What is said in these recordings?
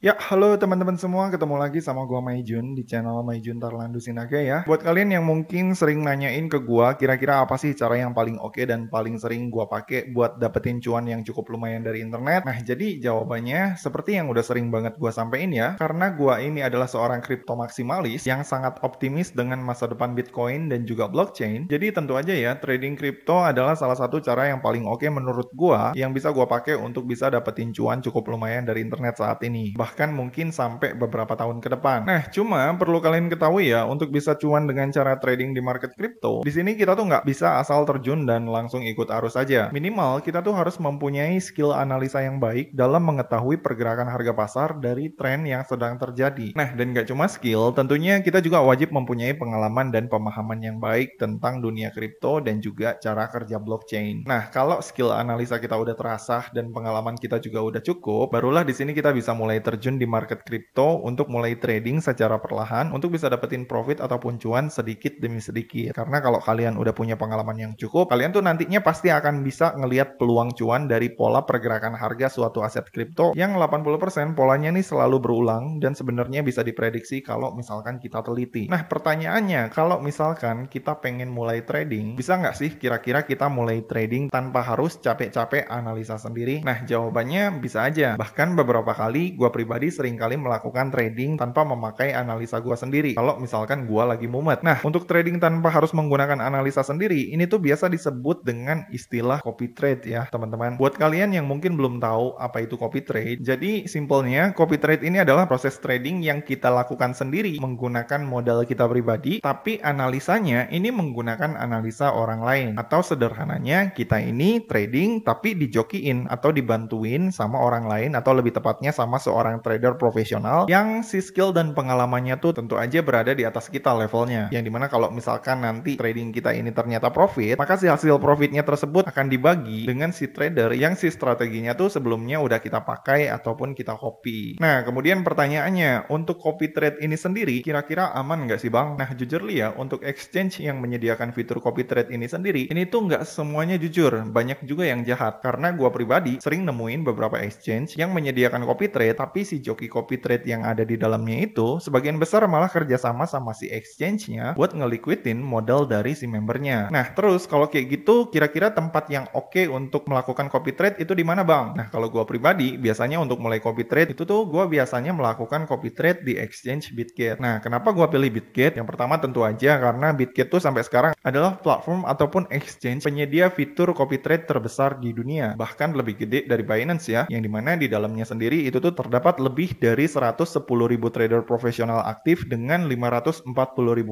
Ya, halo teman-teman semua, ketemu lagi sama gua Maijun di channel Maijun Tarlandu Sinaga ya. Buat kalian yang mungkin sering nanyain ke gua, kira-kira apa sih cara yang paling oke dan paling sering gua pakai buat dapetin cuan yang cukup lumayan dari internet? Nah, jadi jawabannya seperti yang udah sering banget gua sampein ya, karena gua ini adalah seorang kripto maksimalis yang sangat optimis dengan masa depan Bitcoin dan juga blockchain. Jadi tentu aja ya, trading kripto adalah salah satu cara yang paling oke menurut gua yang bisa gua pakai untuk bisa dapetin cuan cukup lumayan dari internet saat ini. Bahkan mungkin sampai beberapa tahun ke depan. Nah, cuma perlu kalian ketahui ya, untuk bisa cuan dengan cara trading di market kripto, di sini kita tuh nggak bisa asal terjun dan langsung ikut arus aja. Minimal kita tuh harus mempunyai skill analisa yang baik dalam mengetahui pergerakan harga pasar dari tren yang sedang terjadi. Nah, dan nggak cuma skill, tentunya kita juga wajib mempunyai pengalaman dan pemahaman yang baik tentang dunia kripto dan juga cara kerja blockchain. Nah, kalau skill analisa kita udah terasah dan pengalaman kita juga udah cukup, barulah di sini kita bisa mulai terjun di market kripto untuk mulai trading secara perlahan untuk bisa dapetin profit ataupun cuan sedikit demi sedikit. Karena kalau kalian udah punya pengalaman yang cukup, kalian tuh nantinya pasti akan bisa ngelihat peluang cuan dari pola pergerakan harga suatu aset kripto yang 80% polanya nih selalu berulang dan sebenarnya bisa diprediksi kalau misalkan kita teliti. Nah, pertanyaannya, kalau misalkan kita pengen mulai trading, bisa nggak sih kira-kira kita mulai trading tanpa harus capek-capek analisa sendiri? Nah, jawabannya bisa aja. Bahkan beberapa kali gue pribadi seringkali melakukan trading tanpa memakai analisa gue sendiri. Kalau misalkan gue lagi mumet. Nah, untuk trading tanpa harus menggunakan analisa sendiri, ini tuh biasa disebut dengan istilah copy trade ya, teman-teman. Buat kalian yang mungkin belum tahu apa itu copy trade, jadi simpelnya copy trade ini adalah proses trading yang kita lakukan sendiri menggunakan modal kita pribadi, tapi analisanya ini menggunakan analisa orang lain. Atau sederhananya, kita ini trading tapi dijokiin atau dibantuin sama orang lain atau lebih tepatnya sama seorang trader profesional yang si skill dan pengalamannya tuh tentu aja berada di atas kita levelnya. Yang dimana kalau misalkan nanti trading kita ini ternyata profit, maka si hasil profitnya tersebut akan dibagi dengan si trader yang si strateginya tuh sebelumnya udah kita pakai ataupun kita copy. Nah, kemudian pertanyaannya, untuk copy trade ini sendiri kira-kira aman nggak sih bang? Nah, jujur li ya, untuk exchange yang menyediakan fitur copy trade ini sendiri, ini tuh nggak semuanya jujur. Banyak juga yang jahat. Karena gua pribadi sering nemuin beberapa exchange yang menyediakan copy trade, tapi si joki copy trade yang ada di dalamnya itu sebagian besar malah kerjasama sama si exchange-nya buat ngeliquidin modal dari si membernya. Nah, terus kalau kayak gitu, kira-kira tempat yang oke untuk melakukan copy trade itu di mana bang? Nah, kalau gua pribadi biasanya untuk mulai copy trade itu tuh gua biasanya melakukan copy trade di exchange Bitget. Nah, kenapa gua pilih Bitget? Yang pertama tentu aja karena Bitget tuh sampai sekarang adalah platform ataupun exchange penyedia fitur copy trade terbesar di dunia, bahkan lebih gede dari Binance ya, yang dimana di dalamnya sendiri itu tuh terdapat lebih dari 110.000 trader profesional aktif dengan 540.000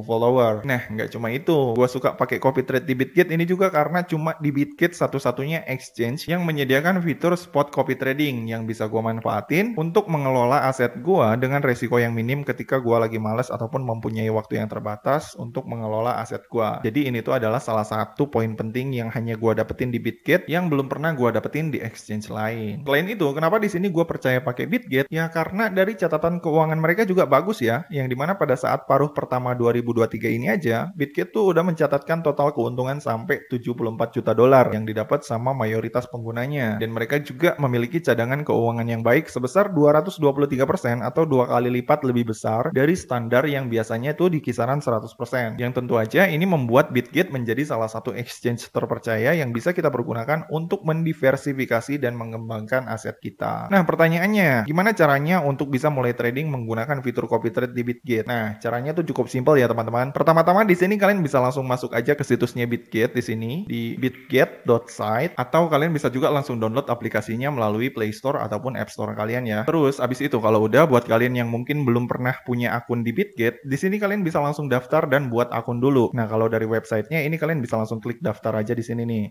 follower. Nah, nggak cuma itu, gua suka pakai copy trade di Bitget ini juga karena cuma di Bitget satu-satunya exchange yang menyediakan fitur spot copy trading yang bisa gua manfaatin untuk mengelola aset gua dengan resiko yang minim ketika gua lagi males ataupun mempunyai waktu yang terbatas untuk mengelola aset gua. Jadi ini tuh adalah salah satu poin penting yang hanya gua dapetin di Bitget yang belum pernah gua dapetin di exchange lain. Selain itu, kenapa di sini gua percaya pakai Bitget? Ya karena dari catatan keuangan mereka juga bagus ya, yang dimana pada saat paruh pertama 2023 ini aja, Bitget tuh udah mencatatkan total keuntungan sampai 74 juta dolar yang didapat sama mayoritas penggunanya. Dan mereka juga memiliki cadangan keuangan yang baik sebesar 223% atau 2 kali lipat lebih besar dari standar yang biasanya tuh di kisaran 100%. Yang tentu aja ini membuat Bitget menjadi salah satu exchange terpercaya yang bisa kita pergunakan untuk mendiversifikasi dan mengembangkan aset kita. Nah, pertanyaannya, gimana caranya untuk bisa mulai trading menggunakan fitur copy trade di Bitget? Nah, caranya tuh cukup simpel ya, teman-teman. Pertama-tama di sini kalian bisa langsung masuk aja ke situsnya Bitget di sini di bitget.site atau kalian bisa juga langsung download aplikasinya melalui Play Store ataupun App Store kalian ya. Terus abis itu kalau udah buat kalian yang mungkin belum pernah punya akun di Bitget, di sini kalian bisa langsung daftar dan buat akun dulu. Nah, kalau dari websitenya ini kalian bisa langsung klik daftar aja di sini nih.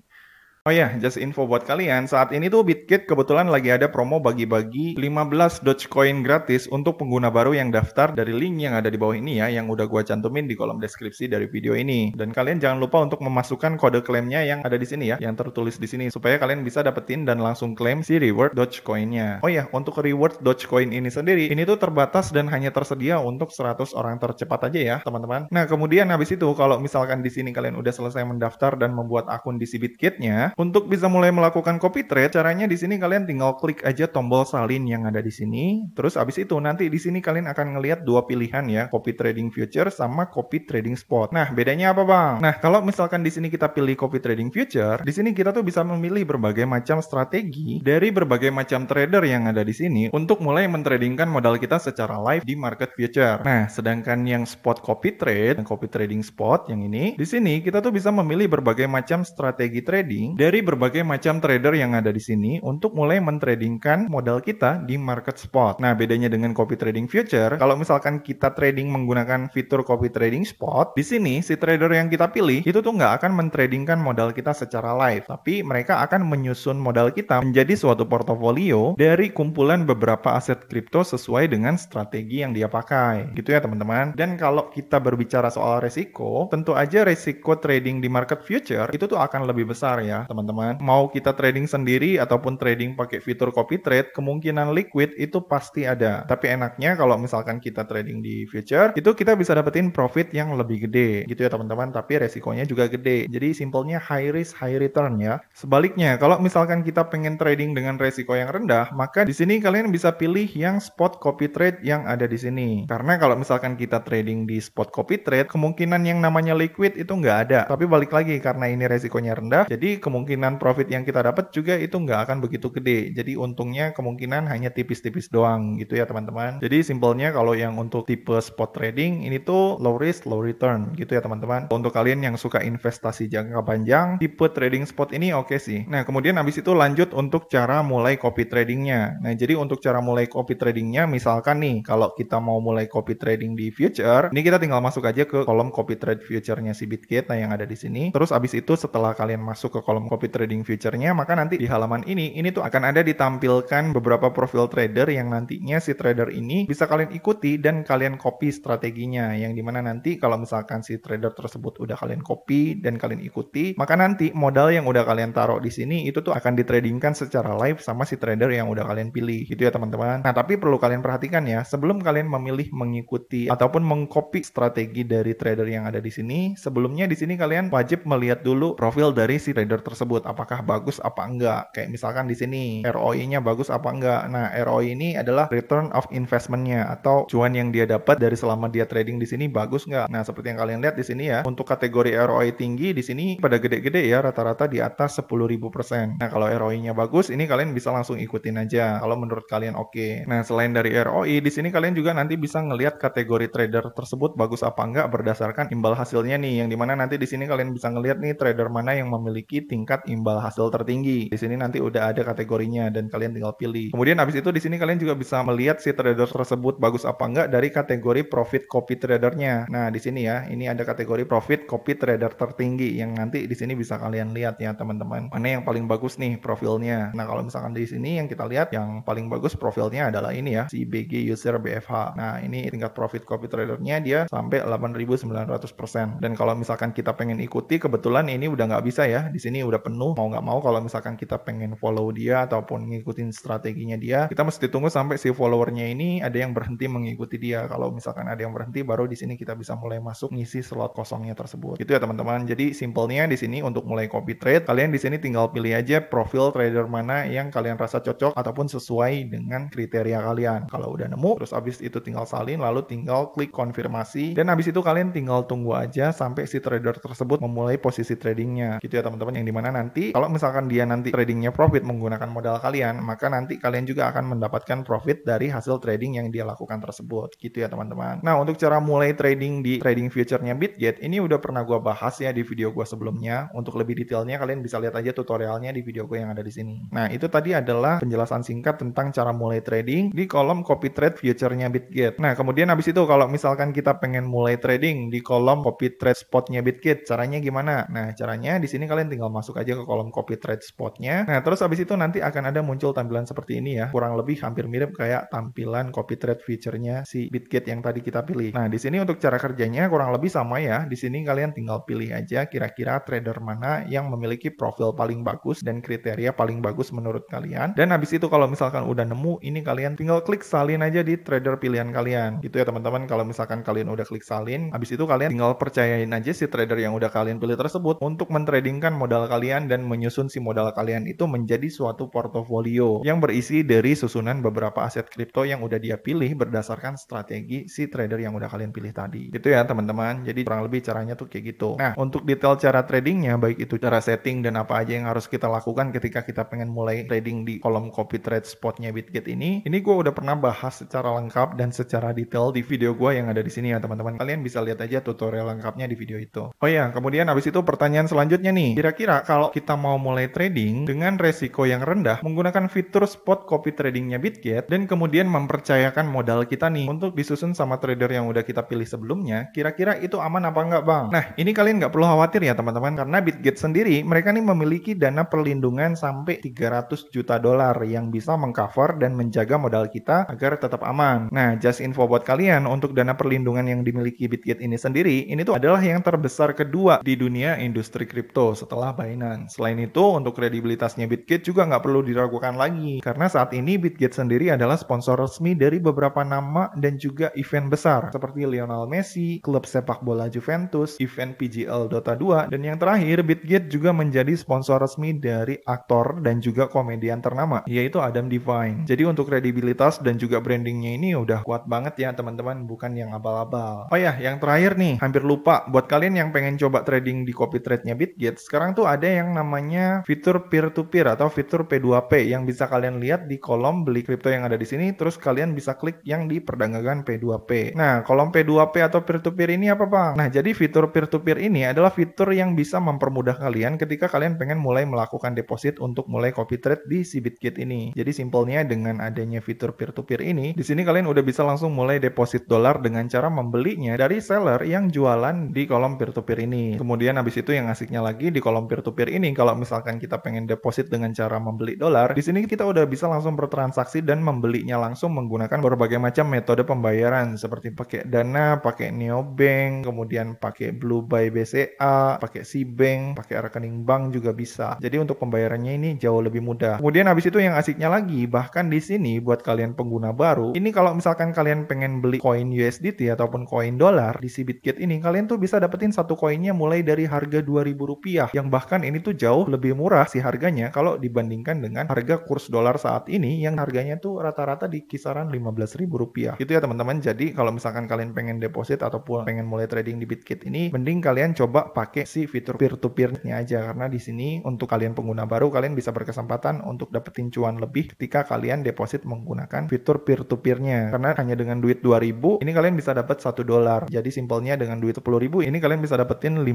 Oh ya, just info buat kalian, saat ini tuh Bitget kebetulan lagi ada promo bagi-bagi 15 Dogecoin gratis untuk pengguna baru yang daftar dari link yang ada di bawah ini ya, yang udah gua cantumin di kolom deskripsi dari video ini. Dan kalian jangan lupa untuk memasukkan kode klaimnya yang ada di sini ya, yang tertulis di sini, supaya kalian bisa dapetin dan langsung klaim si reward Dogecoin-nya. Oh ya, untuk reward Dogecoin ini sendiri, ini tuh terbatas dan hanya tersedia untuk 100 orang tercepat aja ya, teman-teman. Nah, kemudian habis itu kalau misalkan di sini kalian udah selesai mendaftar dan membuat akun di si Bitget-nya, ya. Untuk bisa mulai melakukan copy trade, caranya di sini kalian tinggal klik aja tombol salin yang ada di sini. Terus abis itu nanti di sini kalian akan ngelihat dua pilihan ya, copy trading future sama copy trading spot. Nah, bedanya apa, Bang? Nah, kalau misalkan di sini kita pilih copy trading future, di sini kita tuh bisa memilih berbagai macam strategi dari berbagai macam trader yang ada di sini untuk mulai mentradingkan modal kita secara live di market future. Nah, sedangkan yang spot copy trade dan copy trading spot yang ini, di sini kita tuh bisa memilih berbagai macam strategi trading dari berbagai macam trader yang ada di sini untuk mulai mentradingkan modal kita di market spot. Nah, bedanya dengan copy trading future, kalau misalkan kita trading menggunakan fitur copy trading spot, di sini si trader yang kita pilih itu tuh nggak akan mentradingkan modal kita secara live, tapi mereka akan menyusun modal kita menjadi suatu portofolio dari kumpulan beberapa aset kripto sesuai dengan strategi yang dia pakai. Gitu ya, teman-teman. Dan kalau kita berbicara soal resiko, tentu aja resiko trading di market future itu tuh akan lebih besar ya, teman-teman. Mau kita trading sendiri ataupun trading pakai fitur copy trade, kemungkinan liquid itu pasti ada. Tapi enaknya kalau misalkan kita trading di future, itu kita bisa dapetin profit yang lebih gede. Gitu ya, teman-teman. Tapi resikonya juga gede. Jadi simpelnya high risk, high return ya. Sebaliknya, kalau misalkan kita pengen trading dengan resiko yang rendah, maka di sini kalian bisa pilih yang spot copy trade yang ada di sini. Karena kalau misalkan kita trading di spot copy trade, kemungkinan yang namanya liquid itu nggak ada. Tapi balik lagi, karena ini resikonya rendah, jadi kemungkinan profit yang kita dapat juga itu nggak akan begitu gede. Jadi untungnya kemungkinan hanya tipis-tipis doang gitu ya, teman-teman. Jadi simpelnya kalau yang untuk tipe spot trading, ini tuh low risk, low return gitu ya, teman-teman. Untuk kalian yang suka investasi jangka panjang, tipe trading spot ini oke sih. Nah, kemudian habis itu lanjut untuk cara mulai copy tradingnya. Nah, jadi untuk cara mulai copy tradingnya, misalkan nih, kalau kita mau mulai copy trading di future, ini kita tinggal masuk aja ke kolom copy trade future-nya si Bitget, nah yang ada di sini. Terus abis itu setelah kalian masuk ke kolom copy trading future-nya, maka nanti di halaman ini tuh akan ada ditampilkan beberapa profil trader yang nantinya si trader ini bisa kalian ikuti dan kalian copy strateginya. Yang dimana nanti kalau misalkan si trader tersebut udah kalian copy dan kalian ikuti, maka nanti modal yang udah kalian taruh di sini itu tuh akan ditradingkan secara live sama si trader yang udah kalian pilih gitu ya, teman-teman. Nah, tapi perlu kalian perhatikan ya, sebelum kalian memilih mengikuti ataupun mengcopy strategi dari trader yang ada di sini, sebelumnya di sini kalian wajib melihat dulu profil dari si trader tersebut, apakah bagus apa enggak. Kayak misalkan di sini ROI-nya bagus apa enggak. Nah, ROI ini adalah return of investment-nya atau cuan yang dia dapat dari selama dia trading di sini bagus enggak. Nah, seperti yang kalian lihat di sini ya, untuk kategori ROI tinggi di sini pada gede-gede ya, rata-rata di atas 10.000%. Nah, kalau ROI-nya bagus, ini kalian bisa langsung ikutin aja kalau menurut kalian oke. Nah, selain dari ROI, di sini kalian juga nanti bisa ngelihat kategori trader tersebut bagus apa enggak berdasarkan imbal hasilnya nih, yang dimana nanti di sini kalian bisa ngelihat nih trader mana yang memiliki tingkat imbal hasil tertinggi. Di sini nanti udah ada kategorinya dan kalian tinggal pilih. Kemudian habis itu di sini kalian juga bisa melihat si trader tersebut bagus apa enggak dari kategori profit copy tradernya. Nah, di sini ya, ini ada kategori profit copy trader tertinggi yang nanti di sini bisa kalian lihat ya, teman-teman. Mana yang paling bagus nih profilnya. Nah, kalau misalkan di sini yang kita lihat yang paling bagus profilnya adalah ini ya, si BG User BFH. Nah, ini tingkat profit copy tradernya dia sampai 8.900%. Dan kalau misalkan kita pengen ikuti, kebetulan ini udah nggak bisa ya. Di sini udah penuh. Mau nggak mau kalau misalkan kita pengen follow dia ataupun ngikutin strateginya dia, kita mesti tunggu sampai si followernya ini ada yang berhenti mengikuti dia. Kalau misalkan ada yang berhenti, baru di sini kita bisa mulai masuk ngisi slot kosongnya tersebut. Gitu ya, teman-teman. Jadi simpelnya di sini untuk mulai copy trade, kalian di sini tinggal pilih aja profil trader mana yang kalian rasa cocok ataupun sesuai dengan kriteria kalian. Kalau udah nemu, terus abis itu tinggal salin, lalu tinggal klik konfirmasi, dan abis itu kalian tinggal tunggu aja sampai si trader tersebut memulai posisi tradingnya. Gitu ya, teman-teman. Yang dimana nanti kalau misalkan dia nanti tradingnya profit menggunakan modal kalian, maka nanti kalian juga akan mendapatkan profit dari hasil trading yang dia lakukan tersebut. Gitu ya, teman-teman. Nah, untuk cara mulai trading di trading future-nya Bitget, ini udah pernah gua bahas ya di video gua sebelumnya. Untuk lebih detailnya kalian bisa lihat aja tutorialnya di video gue yang ada di sini. Nah, itu tadi adalah penjelasan singkat tentang cara mulai trading di kolom copy trade future-nya Bitget. Nah, kemudian habis itu kalau misalkan kita pengen mulai trading di kolom copy trade spot-nya Bitget, caranya gimana? Nah, caranya di sini kalian tinggal masuk aja ke kolom copy trade spot-nya. Nah, terus habis itu nanti akan ada muncul tampilan seperti ini ya. Kurang lebih hampir mirip kayak tampilan copy trade future-nya si Bitget yang tadi kita pilih. Nah, di sini untuk cara kerjanya kurang lebih sama ya. Di sini kalian tinggal pilih aja kira-kira trader mana yang memiliki profil paling bagus dan kriteria paling bagus menurut kalian. Dan habis itu kalau misalkan udah nemu, ini kalian tinggal klik salin aja di trader pilihan kalian. Gitu ya, teman-teman. Kalau misalkan kalian udah klik salin, habis itu kalian tinggal percayain aja si trader yang udah kalian pilih tersebut untuk mentradingkan modal kalian kalian dan menyusun si modal kalian itu menjadi suatu portofolio yang berisi dari susunan beberapa aset kripto yang udah dia pilih berdasarkan strategi si trader yang udah kalian pilih tadi. Gitu ya teman-teman. Jadi kurang lebih caranya tuh kayak gitu. Nah, untuk detail cara tradingnya, baik itu cara setting dan apa aja yang harus kita lakukan ketika kita pengen mulai trading di kolom copy trade spotnya Bitget ini gue udah pernah bahas secara lengkap dan secara detail di video gue yang ada di sini ya teman-teman. Kalian bisa lihat aja tutorial lengkapnya di video itu. Oh ya, kemudian habis itu pertanyaan selanjutnya nih. Kira-kira kalau kita mau mulai trading dengan resiko yang rendah menggunakan fitur spot copy tradingnya Bitget dan kemudian mempercayakan modal kita nih untuk disusun sama trader yang udah kita pilih sebelumnya, kira-kira itu aman apa enggak bang? Nah, ini kalian nggak perlu khawatir ya teman-teman, karena Bitget sendiri mereka nih memiliki dana perlindungan sampai 300 juta dolar yang bisa mengcover dan menjaga modal kita agar tetap aman. Nah, just info buat kalian, untuk dana perlindungan yang dimiliki Bitget ini sendiri, ini tuh adalah yang terbesar kedua di dunia industri kripto setelah Binance. Selain itu, untuk kredibilitasnya Bitget juga nggak perlu diragukan lagi, karena saat ini Bitget sendiri adalah sponsor resmi dari beberapa nama dan juga event besar, seperti Lionel Messi, klub sepak bola Juventus, event PGL Dota 2, dan yang terakhir, Bitget juga menjadi sponsor resmi dari aktor dan juga komedian ternama, yaitu Adam Devine. Jadi untuk kredibilitas dan juga brandingnya ini udah kuat banget ya teman-teman, bukan yang abal-abal. Oh ya, yang terakhir nih, hampir lupa, buat kalian yang pengen coba trading di copy trade-nya Bitget, sekarang tuh ada yang namanya fitur peer-to-peer atau fitur P2P yang bisa kalian lihat di kolom beli kripto yang ada di sini, terus kalian bisa klik yang di perdagangan P2P. Nah, kolom P2P atau peer-to-peer ini apa bang? Nah, jadi fitur peer-to-peer ini adalah fitur yang bisa mempermudah kalian ketika kalian pengen mulai melakukan deposit untuk mulai copy trade di si Bitget ini. Jadi simpelnya dengan adanya fitur peer-to-peer ini, di sini kalian udah bisa langsung mulai deposit dolar dengan cara membelinya dari seller yang jualan di kolom peer-to-peer ini. Kemudian habis itu yang asiknya lagi di kolom peer-to-peer ini, kalau misalkan kita pengen deposit dengan cara membeli dolar, di sini kita udah bisa langsung bertransaksi dan membelinya langsung menggunakan berbagai macam metode pembayaran seperti pakai Dana, pakai Neobank, kemudian pakai Blue Buy BCA, pakai Cbank, pakai rekening bank juga bisa. Jadi untuk pembayarannya ini jauh lebih mudah. Kemudian habis itu yang asiknya lagi, bahkan di sini buat kalian pengguna baru, ini kalau misalkan kalian pengen beli koin USDT ataupun koin dolar di si Bitget ini, kalian tuh bisa dapetin satu koinnya mulai dari harga Rp2.000, yang bahkan ini tuh jauh lebih murah sih harganya kalau dibandingkan dengan harga kurs dolar saat ini yang harganya tuh rata-rata di kisaran Rp15.000. Itu ya teman-teman. Jadi kalau misalkan kalian pengen deposit ataupun pengen mulai trading di Bitget ini, mending kalian coba pakai si fitur peer-to-peer-nya aja, karena di sini untuk kalian pengguna baru, kalian bisa berkesempatan untuk dapetin cuan lebih ketika kalian deposit menggunakan fitur peer-to-peer-nya. Karena hanya dengan duit 2.000 ini kalian bisa dapat $1. Jadi simpelnya dengan duit 10.000 ini kalian bisa dapetin $5,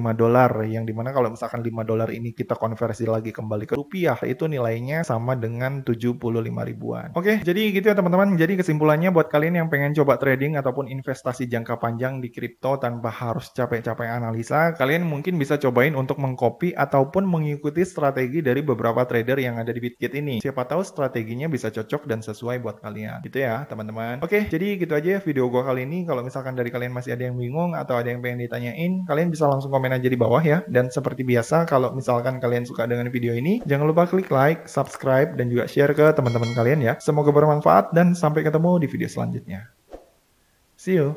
yang dimana kalau misalkan $5 ini kita konversi lagi kembali ke rupiah, itu nilainya sama dengan 75 ribuan. Oke, jadi gitu ya teman-teman. Jadi kesimpulannya buat kalian yang pengen coba trading ataupun investasi jangka panjang di kripto tanpa harus capek-capek analisa, kalian mungkin bisa cobain untuk mengcopy ataupun mengikuti strategi dari beberapa trader yang ada di Bitget ini. Siapa tahu strateginya bisa cocok dan sesuai buat kalian. Gitu ya teman-teman. Oke, jadi gitu aja video gua kali ini. Kalau misalkan dari kalian masih ada yang bingung atau ada yang pengen ditanyain, kalian bisa langsung komen aja di bawah ya. Dan seperti biasa, kalau misalkan kalian suka dengan video ini, jangan lupa klik like, subscribe, dan juga share ke teman-teman kalian ya. Semoga bermanfaat dan sampai ketemu di video selanjutnya. See you!